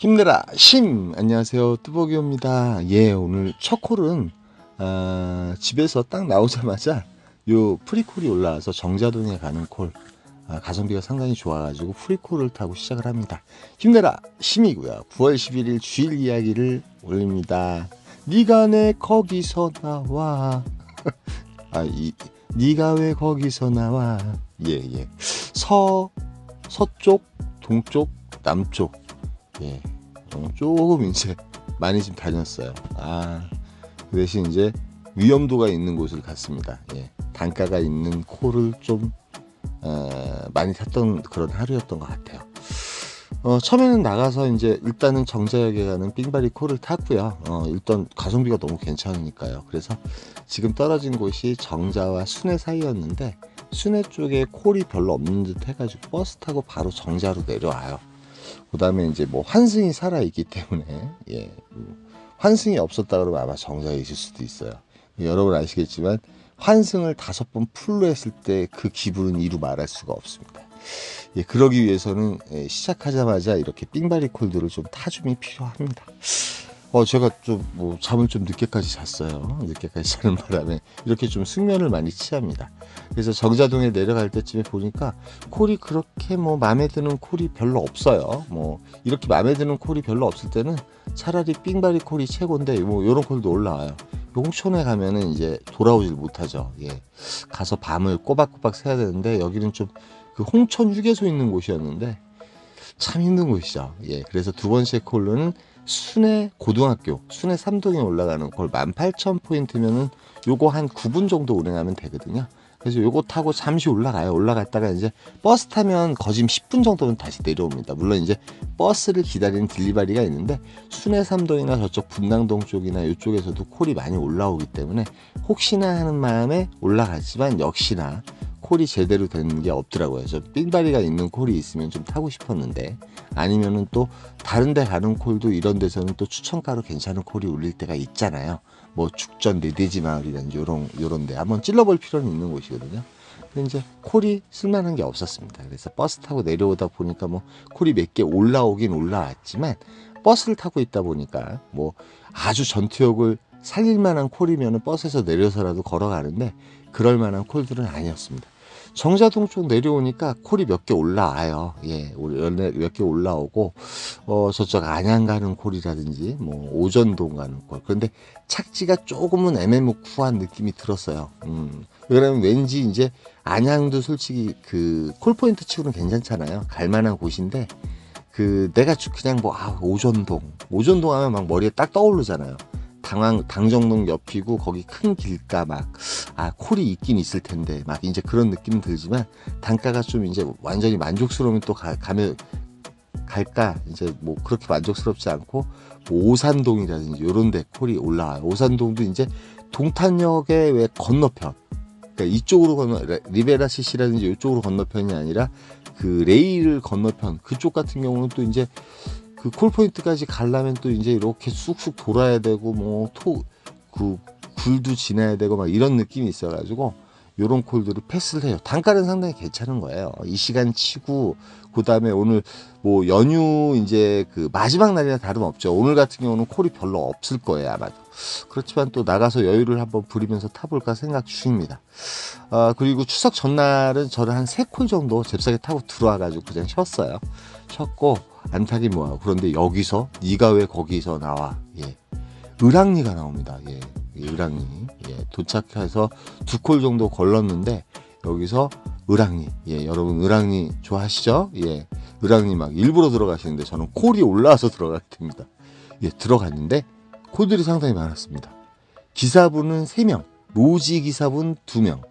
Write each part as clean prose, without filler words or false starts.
힘내라 심. 안녕하세요, 뚜벅이입니다. 예, 오늘 첫 콜은 집에서 딱 나오자마자 요 프리콜이 올라와서 정자동에 가는 콜, 가성비가 상당히 좋아가지고 프리콜을 타고 시작을 합니다. 힘내라 심이고요. 9월 11일 주일 이야기를 올립니다. 네가 내 거기서 나와. 네가 왜 거기서 나와. 예. 서쪽, 동쪽, 남쪽. 예, 조금 이제 많이 좀 다녔어요. 그 대신 이제 위험도가 있는 곳을 갔습니다. 예, 단가가 있는 콜을 좀 많이 탔던 그런 하루였던 것 같아요. 처음에는 나가서 이제 일단은 정자역에 가는 삥바리 콜을 탔고요. 일단 가성비가 너무 괜찮으니까요. 그래서 지금 떨어진 곳이 정자와 순회 사이였는데 순회 쪽에 콜이 별로 없는 듯 해가지고 버스 타고 바로 정자로 내려와요. 그 다음에 이제 뭐 환승이 살아있기 때문에, 예, 환승이 없었다 그러면 아마 정자에 있을 수도 있어요. 여러분 아시겠지만 환승을 5번 풀로 했을 때 그 기분은 이루 말할 수가 없습니다. 예, 그러기 위해서는 시작하자마자 이렇게 삥바리 콜들을 좀 타줌이 필요합니다. 제가 좀 뭐 잠을 좀 늦게까지 잤어요. 늦게까지 자는 바람에 이렇게 좀 숙면을 많이 취합니다. 그래서 정자동에 내려갈 때쯤에 보니까 콜이 그렇게 뭐 마음에 드는 콜이 별로 없어요. 뭐 이렇게 마음에 드는 콜이 별로 없을 때는 차라리 삥바리 콜이 최고인데 뭐 요런 콜도 올라와요. 홍천에 가면은 이제 돌아오질 못하죠. 예, 가서 밤을 꼬박꼬박 새야 되는데 여기는 좀 그 홍천 휴게소 있는 곳이었는데 참 힘든 곳이죠. 예, 그래서 두 번째 콜로는 순회 고등학교, 순회 3동에 올라가는 걸 18,000포인트면은 요거 한 9분 정도 운행하면 되거든요. 그래서 요거 타고 잠시 올라가요. 올라갔다가 이제 버스 타면 거짐 10분 정도면 다시 내려옵니다. 물론 이제 버스를 기다리는 딜리바리가 있는데 순회 3동이나 저쪽 분당동 쪽이나 이쪽에서도 콜이 많이 올라오기 때문에 혹시나 하는 마음에 올라가지만 역시나 콜이 제대로 되는 게 없더라고요. 저 삥바리가 있는 콜이 있으면 좀 타고 싶었는데 아니면은 또 다른 데 가는 콜도 이런 데서는 또 추천가로 괜찮은 콜이 울릴 때가 있잖아요. 뭐 죽전 내돼지 마을이라든지 요런 데 한번 찔러볼 필요는 있는 곳이거든요. 근데 이제 콜이 쓸만한 게 없었습니다. 그래서 버스 타고 내려오다 보니까 뭐 콜이 몇 개 올라오긴 올라왔지만 버스를 타고 있다 보니까 뭐 아주 전투역을 살릴 만한 콜이면은 버스에서 내려서라도 걸어가는데 그럴 만한 콜들은 아니었습니다. 정자동 쪽 내려오니까 콜이 몇 개 올라와요. 예, 몇 개 올라오고, 저쪽 안양 가는 콜이라든지, 뭐, 오전동 가는 콜. 그런데 착지가 조금은 애매모호한 느낌이 들었어요. 왜냐면 왠지 이제 안양도 솔직히 그 콜포인트 치고는 괜찮잖아요. 갈 만한 곳인데, 내가 그냥 뭐, 오전동 하면 막 머리에 딱 떠오르잖아요. 당정동 옆이고 거기 큰 길가 콜이 있긴 있을 텐데 막 이제 그런 느낌 들지만 단가가 좀 이제 완전히 만족스러우면 또 가면 갈까 이제 뭐 그렇게 만족스럽지 않고 뭐 오산동이라든지 요런 데 콜이 올라와요. 오산동도 이제 동탄역의 왜 건너편, 그러니까 이쪽으로 리베라 CC라든지 이쪽으로 건너편이 아니라 그 레일 건너편 그쪽 같은 경우는 또 이제 그 콜포인트까지 가려면 또 이제 이렇게 쑥쑥 돌아야 되고 그 굴도 지나야 되고 막 이런 느낌이 있어가지고 요런 콜들을 패스를 해요. 단가는 상당히 괜찮은 거예요. 이 시간 치고 그 다음에 오늘 뭐 연휴 이제 그 마지막 날이나 다름없죠. 오늘 같은 경우는 콜이 별로 없을 거예요 아마도. 그렇지만 또 나가서 여유를 한번 부리면서 타볼까 생각 중입니다. 그리고 추석 전날은 저는 한 3콜 정도 잽싸게 타고 들어와가지고 그냥 쉬었고 안 타긴 뭐하고. 그런데 여기서 네가 왜 거기서 나와. 예, 을왕리가 나옵니다. 예, 을왕리. 예, 도착해서 2콜 정도 걸렀는데 여기서 을왕리. 예, 여러분 을왕리 좋아하시죠? 예, 을왕리 막 일부러 들어가시는데 저는 콜이 올라와서 들어가게 됩니다. 예, 들어갔는데 콜들이 상당히 많았습니다. 기사분은 3명, 로지 기사분 2명.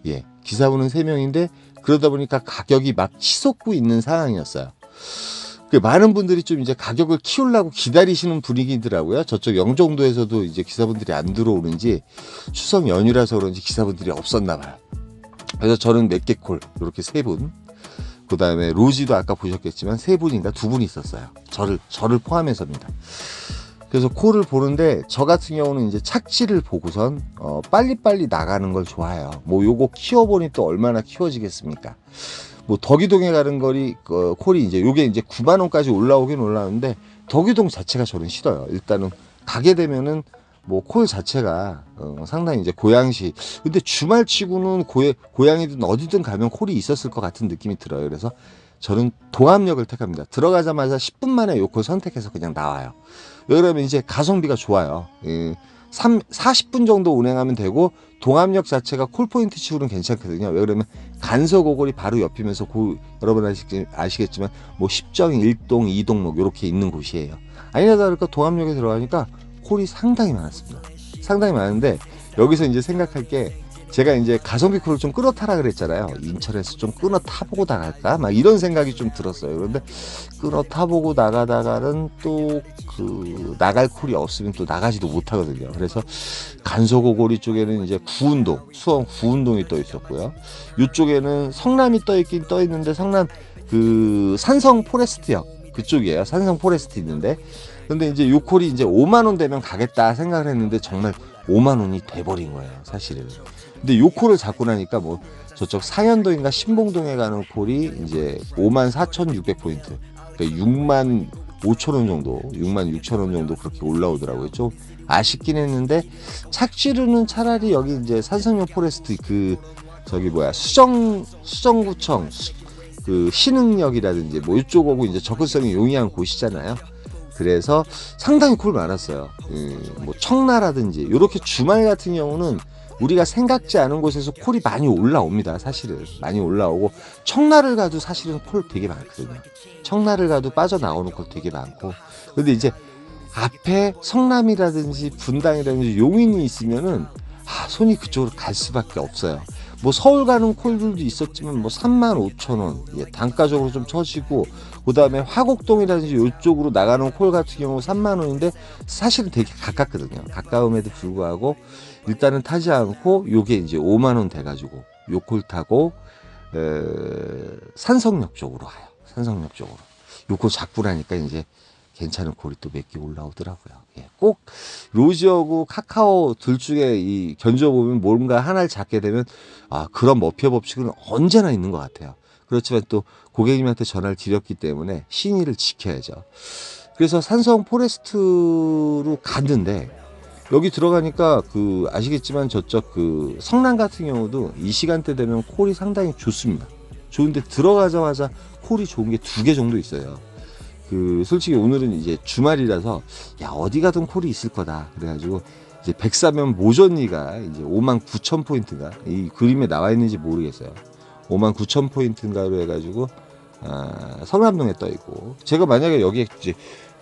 예, 기사분은 3명인데 그러다 보니까 가격이 막 치솟고 있는 상황이었어요. 많은 분들이 좀 이제 가격을 키우려고 기다리시는 분위기더라고요. 저쪽 영종도에서도 이제 기사분들이 안 들어오는지 추석 연휴라서 그런지 기사분들이 없었나 봐요. 그래서 저는 몇 개 콜, 이렇게 3분. 그 다음에 로지도 아까 보셨겠지만 3분인가 2분 있었어요. 저를 포함해서입니다. 그래서 콜을 보는데 저 같은 경우는 이제 착지를 보고선 빨리빨리 나가는 걸 좋아해요. 뭐 요거 키워보니 또 얼마나 키워지겠습니까? 뭐 덕이동에 가는 거리 콜이 이제 요게 이제 9만 원까지 올라오긴 올라오는데 덕유동 자체가 저는 싫어요. 일단은 가게 되면은 뭐 콜 자체가 상당히 이제 고양시, 근데 주말치고는 고양이든 어디든 가면 콜이 있었을 것 같은 느낌이 들어요. 그래서 저는 동암역을 택합니다. 들어가자마자 10분 만에 요 콜 선택해서 그냥 나와요. 왜 그러면 이제 가성비가 좋아요. 40분 정도 운행하면 되고, 동암역 자체가 콜포인트 치고는 괜찮거든요. 왜 그러면 간서고골이 바로 옆이면서 여러분 아시겠지만 뭐 10정 1동 2동 뭐 이렇게 있는 곳이에요. 아니나 다를까 동암역에 들어가니까 콜이 상당히 많았습니다. 상당히 많은데 여기서 이제 생각할 게, 제가 이제 가성비 콜을 좀 끊어 타라 그랬잖아요. 인천에서 좀 끊어 타보고 나갈까? 막 이런 생각이 좀 들었어요. 그런데 끊어 타보고 나가다가는 또 나갈 콜이 없으면 또 나가지도 못하거든요. 그래서 간서고고리 쪽에는 이제 구운동, 수원 구운동이 떠 있었고요. 이쪽에는 성남이 떠 있는데 성남 산성 포레스트역 그쪽이에요. 산성 포레스트 있는데, 근데 이제 요 콜이 이제 5만 원 되면 가겠다 생각을 했는데 정말 5만 원이 돼버린 거예요, 사실은. 근데 요 콜을 잡고 나니까 뭐 저쪽 상현동인가 신봉동에 가는 콜이 이제 54,600포인트, 그러니까 6만 5천 원 정도, 6만 6천 원 정도 그렇게 올라오더라고요. 좀 아쉽긴 했는데, 착지로는 차라리 여기 이제 산성역 포레스트 수정구청 신흥역이라든지 뭐 이쪽하고 이제 접근성이 용이한 곳이잖아요. 그래서 상당히 콜 많았어요. 뭐 청라라든지 이렇게 주말 같은 경우는 우리가 생각지 않은 곳에서 콜이 많이 올라옵니다. 사실은 많이 올라오고, 청라를 가도 사실은 콜 되게 많거든요. 청라를 가도 빠져나오는 콜 되게 많고, 근데 이제 앞에 성남이라든지 분당이라든지 용인이 있으면은 손이 그쪽으로 갈 수밖에 없어요. 뭐 서울 가는 콜들도 있었지만 뭐 35,000원, 예, 단가적으로 좀 처지고, 그 다음에 화곡동이라든지 이쪽으로 나가는 콜 같은 경우 3만 원인데 사실은 되게 가깝거든요. 가까움에도 불구하고 일단은 타지 않고 요게 이제 5만 원 돼가지고 요 콜 타고 산성역 쪽으로 가요. 산성역 쪽으로. 요 콜 잡고 나니까 이제 괜찮은 콜이 또 몇 개 올라오더라고요. 예, 꼭 로지하고 카카오 둘 중에 견줘보면 뭔가 하나를 잡게 되면 그런 머피어 법칙은 언제나 있는 것 같아요. 그렇지만 또 고객님한테 전화를 드렸기 때문에 신의를 지켜야죠. 그래서 산성 포레스트로 갔는데, 여기 들어가니까 아시겠지만 저쪽 성남 같은 경우도 이 시간대 되면 콜이 상당히 좋습니다. 좋은데 들어가자마자 콜이 좋은 게 2개 정도 있어요. 솔직히 오늘은 이제 주말이라서 어디 가든 콜이 있을 거다 그래가지고 이제 백사면 모전리가 이제 59,000포인트가 이 그림에 나와 있는지 모르겠어요. 59,000포인트인가로 해가지고 성남동에 떠 있고, 제가 만약에 여기에 이제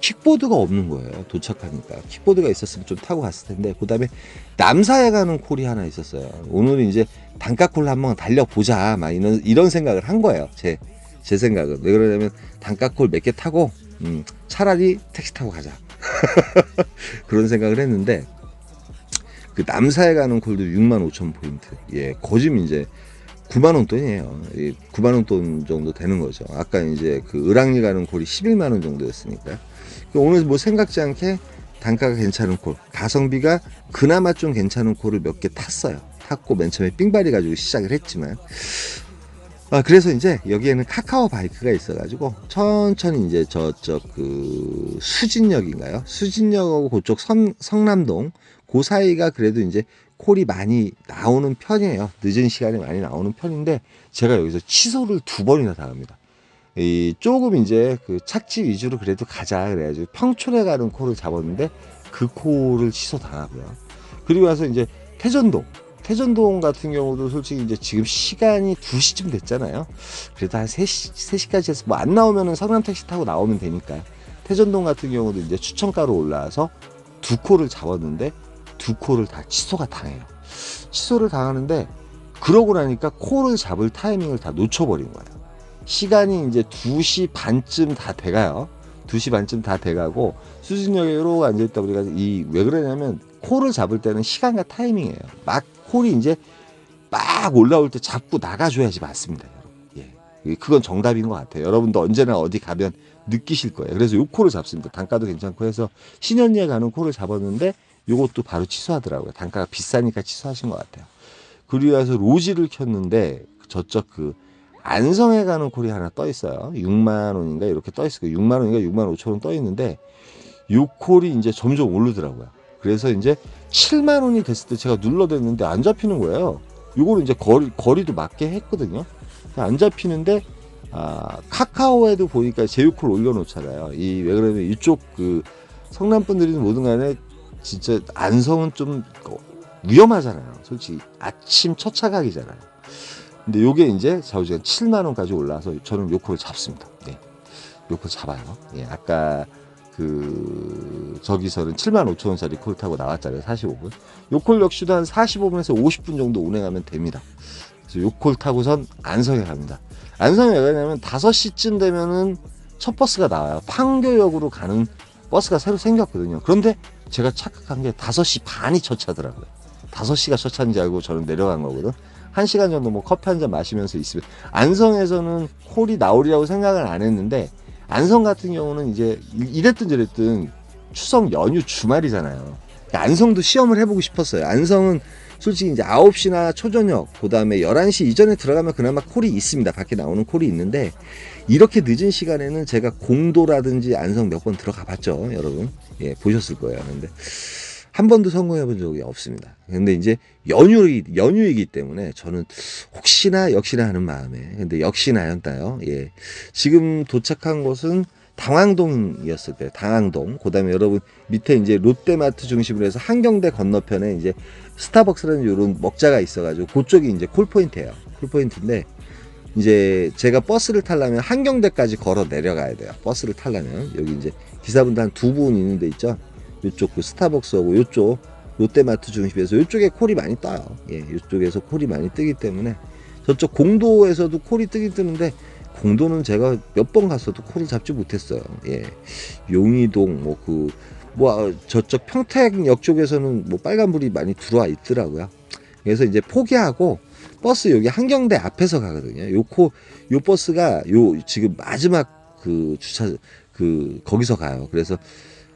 킥보드가 없는 거예요. 도착하니까 킥보드가 있었으면 좀 타고 갔을 텐데, 그 다음에 남사에 가는 콜이 하나 있었어요. 오늘은 이제 단가콜 한번 달려보자 막 이런 생각을 한 거예요. 제 생각은. 왜 그러냐면 단가콜 몇 개 타고 차라리 택시 타고 가자 그런 생각을 했는데, 남사에 가는 콜도 65,000포인트, 예, 거짓 이제 9만 원 돈이에요. 9만 원 돈 정도 되는 거죠. 아까 이제 을왕리 가는 콜이 11만 원 정도였으니까. 오늘 뭐 생각지 않게 단가가 괜찮은 콜, 가성비가 그나마 좀 괜찮은 콜을 몇 개 탔고 맨 처음에 삥바리 가지고 시작을 했지만, 그래서 이제 여기에는 카카오 바이크가 있어가지고 천천히 이제 저쪽 수진역인가요? 수진역하고 그쪽 성남동 그 사이가 그래도 이제 콜이 많이 나오는 편이에요. 늦은 시간에 많이 나오는 편인데, 제가 여기서 취소를 2번이나 당합니다. 조금 이제 착지 위주로 그래도 가자 그래가지고 평촌에 가는 콜을 잡았는데 그 콜을 취소 당하고요. 그리고 와서 이제 태전동 같은 경우도 솔직히 이제 지금 시간이 2시쯤 됐잖아요. 그래도 한 3시까지 해서 뭐 안 나오면은 성남 택시 타고 나오면 되니까, 태전동 같은 경우도 이제 추천가로 올라와서 2콜을 잡았는데 2콜을 다 취소가 당해요. 취소를 당하는데, 그러고 나니까 콜을 잡을 타이밍을 다 놓쳐버린 거예요. 시간이 이제 2시 반쯤 다 돼가요. 2시 반쯤 다 돼가고, 수진역에 이러고 앉아있다 보니까 왜 그러냐면 콜을 잡을 때는 시간과 타이밍이에요. 막 콜이 이제 막 올라올 때 잡고 나가줘야지 맞습니다, 여러분. 예, 그건 정답인 것 같아요. 여러분도 언제나 어디 가면 느끼실 거예요. 그래서 요 콜을 잡습니다. 단가도 괜찮고 해서 신현리에 가는 콜을 잡았는데 요것도 바로 취소하더라고요. 단가가 비싸니까 취소하신 것 같아요. 그리고 나서 로지를 켰는데 저쪽 안성에 가는 콜이 하나 떠 있어요. 6만 원인가 이렇게 떠 있을 거예요. 6만 원인가 6만 5천 원 떠 있는데 요 콜이 이제 점점 오르더라고요. 그래서 이제 7만 원이 됐을 때 제가 눌러댔는데 안 잡히는 거예요. 요거를 이제 거리도 맞게 했거든요. 안 잡히는데 카카오에도 보니까 제휴콜 올려놓잖아요. 이 왜 그러면 이쪽 그 성남 분들이든 뭐든 간에 진짜 안성은 좀 위험하잖아요. 솔직히 아침 첫 차각이잖아요. 근데 요게 이제 좌우지간 7만 원까지 올라와서 저는 요 콜을 잡습니다. 네. 요 콜 잡아요. 예, 아까 그 저기서는 7만 5천 원짜리 콜 타고 나왔잖아요. 45분. 요 콜 역시도 한 45분에서 50분 정도 운행하면 됩니다. 그래서 요 콜 타고선 안성에 갑니다. 안성에 왜 가냐면 5시쯤 되면은 첫 버스가 나와요. 판교역으로 가는 버스가 새로 생겼거든요. 그런데 제가 착각한 게 5시 반이 첫 차더라고요. 5시가 첫 차인 줄 알고 저는 내려간 거거든. 1시간 정도 뭐 커피 한 잔 마시면서 있으면 안성에서는 콜이 나오리라고 생각을 안 했는데 안성 같은 경우는 이제 이랬든 저랬든 추석 연휴 주말이잖아요. 그러니까 안성도 시험을 해보고 싶었어요. 안성은 솔직히 이제 9시나 초저녁, 그 다음에 11시 이전에 들어가면 그나마 콜이 있습니다. 밖에 나오는 콜이 있는데, 이렇게 늦은 시간에는 제가 공도라든지 안성 몇 번 들어가 봤죠. 여러분. 예, 보셨을 거예요. 근데 한 번도 성공해 본 적이 없습니다. 근데 이제 연휴이기 때문에 저는 혹시나 역시나 하는 마음에, 근데 역시나였나요? 예. 지금 도착한 곳은 당황동이었을 거예요. 당황동. 그 다음에 여러분 밑에 이제 롯데마트 중심으로 해서 한경대 건너편에 이제 스타벅스라는 이런 먹자가 있어가지고 그쪽이 이제 콜포인트예요. 콜포인트인데 이제 제가 버스를 타려면 한경대까지 걸어 내려가야 돼요. 버스를 타려면 여기 이제 기사분들 한 2분 있는 데 있죠. 이쪽 그 스타벅스하고 이쪽 롯데마트 중심에서 이쪽에 콜이 많이 떠요. 예, 이쪽에서 콜이 많이 뜨기 때문에 저쪽 공도에서도 콜이 뜨긴 뜨는데 공도는 제가 몇 번 갔어도 콜을 잡지 못했어요. 예, 용이동 저쪽 평택역 쪽에서는 뭐 빨간불이 많이 들어와 있더라고요. 그래서 이제 포기하고 버스 여기 한경대 앞에서 가거든요. 요 버스가 지금 마지막 그 주차 거기서 가요. 그래서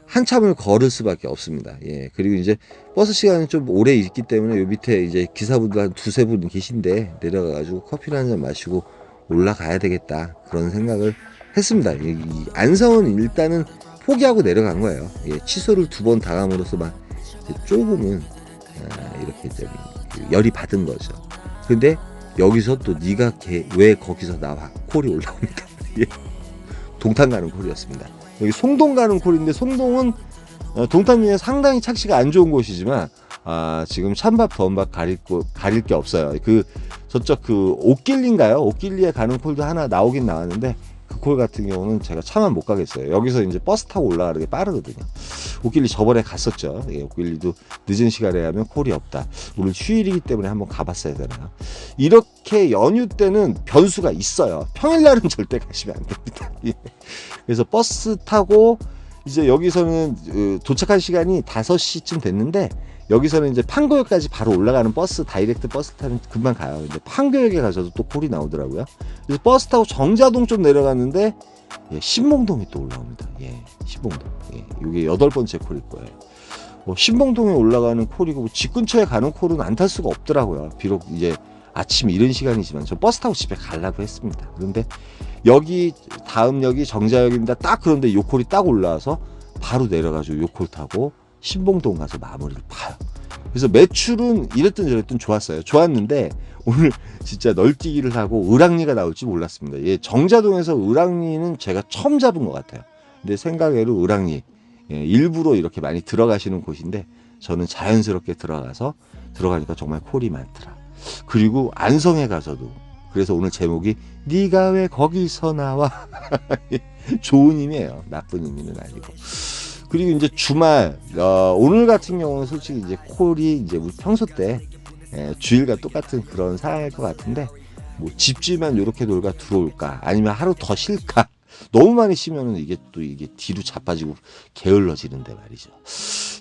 한참을 걸을 수밖에 없습니다. 예. 그리고 이제 버스 시간이 좀 오래 있기 때문에 요 밑에 이제 기사분들 한 2-3분 계신데 내려가가지고 커피를 한 잔 마시고 올라가야 되겠다. 그런 생각을 했습니다. 이 안성은 일단은 포기하고 내려간 거예요. 예. 취소를 2번 당함으로써 조금은 이렇게 열이 받은 거죠. 근데 여기서 또 네가 왜 거기서 나와? 콜이 올라옵니다. 예. 동탄 가는 콜이었습니다. 여기 송동 가는 콜인데 송동은 동탄 중에 상당히 착시가 안 좋은 곳이지만 지금 찬밥 더운밥 가릴 게 없어요. 저쪽 옥길리인가요? 옥길리에 가는 콜도 하나 나오긴 나왔는데 그 콜 같은 경우는 제가 차만 못 가겠어요. 여기서 이제 버스 타고 올라가는 게 빠르거든요. 옥길리 저번에 갔었죠. 예, 옥길리도 늦은 시간에 가면 콜이 없다. 오늘 휴일이기 때문에 한번 가봤어야 되나요? 이렇게 연휴 때는 변수가 있어요. 평일날은 절대 가시면 안 됩니다. 예. 그래서 버스 타고 이제 여기서는 도착한 시간이 5시쯤 됐는데 여기서는 이제 판교역까지 바로 올라가는 버스, 다이렉트 버스 타면 금방 가요. 이제 판교역에 가서도 또 콜이 나오더라고요. 그래서 버스 타고 정자동 좀 내려갔는데 예, 신봉동이 또 올라옵니다. 예, 신봉동. 예, 이게 8번째 콜일 거예요. 신봉동에 올라가는 콜이고 집 근처에 가는 콜은 안 탈 수가 없더라고요. 비록 이제 아침 이른 시간이지만 저 버스 타고 집에 가려고 했습니다. 그런데 여기 다음 역이 정자역입니다. 딱 그런데 요 콜이 딱 올라와서 바로 내려가지고 요 콜 타고 신봉동 가서 마무리를 봐요. 그래서 매출은 이랬든 저랬든 좋았어요. 좋았는데 오늘 진짜 널뛰기를 하고 을왕리가 나올지 몰랐습니다. 예, 정자동에서 을왕리는 제가 처음 잡은 것 같아요. 근데 생각외로 을왕리 일부러 이렇게 많이 들어가시는 곳인데 저는 자연스럽게 들어가니까 정말 콜이 많더라. 그리고 안성에 가서도 그래서 오늘 제목이 네가 왜 거기서 나와. 좋은 의미예요. 나쁜 의미는 아니고. 그리고 이제 주말 오늘 같은 경우는 솔직히 이제 콜이 이제 우리 평소 때 주일과 똑같은 그런 상황일 것 같은데 뭐 집주만 이렇게 놀까 들어올까 아니면 하루 더 쉴까 너무 많이 쉬면은 이게 뒤로 자빠지고 게을러지는데 말이죠.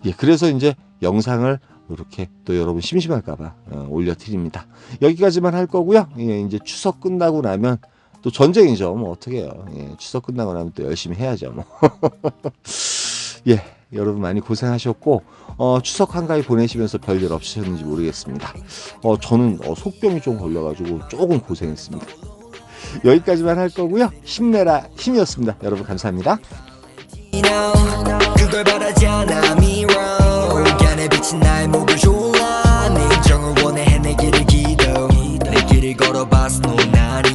예, 그래서 이제 영상을 이렇게 또 여러분 심심할까봐 올려드립니다. 여기까지만 할 거고요. 예, 이제 추석 끝나고 나면 또 전쟁이죠. 뭐 어떻게 해요. 예, 추석 끝나고 나면 또 열심히 해야죠. 뭐. 예, 여러분 많이 고생하셨고 추석 한가위 보내시면서 별일 없으셨는지 모르겠습니다. 저는 속병이 좀 걸려가지고 조금 고생했습니다. 여기까지만 할 거고요. 힘내라 힘이었습니다. 여러분 감사합니다. 그걸 바라지 않아 미워 내 빛이 나의 목을 졸라 내 인정을 원해 해내기를 기도 내 길을 걸어봤어 넌 아니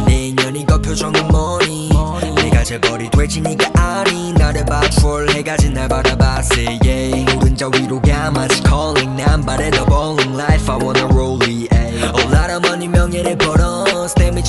내 인연이 그 표정은 뭐니 내가 재벌이 될지 네가 아니 나를 봐줄 해가 진 날 바라봤어 yeah. 오른자 위로가 마치 calling 난 바래 the bowling life I wanna roll it all out of money 명예를 벌어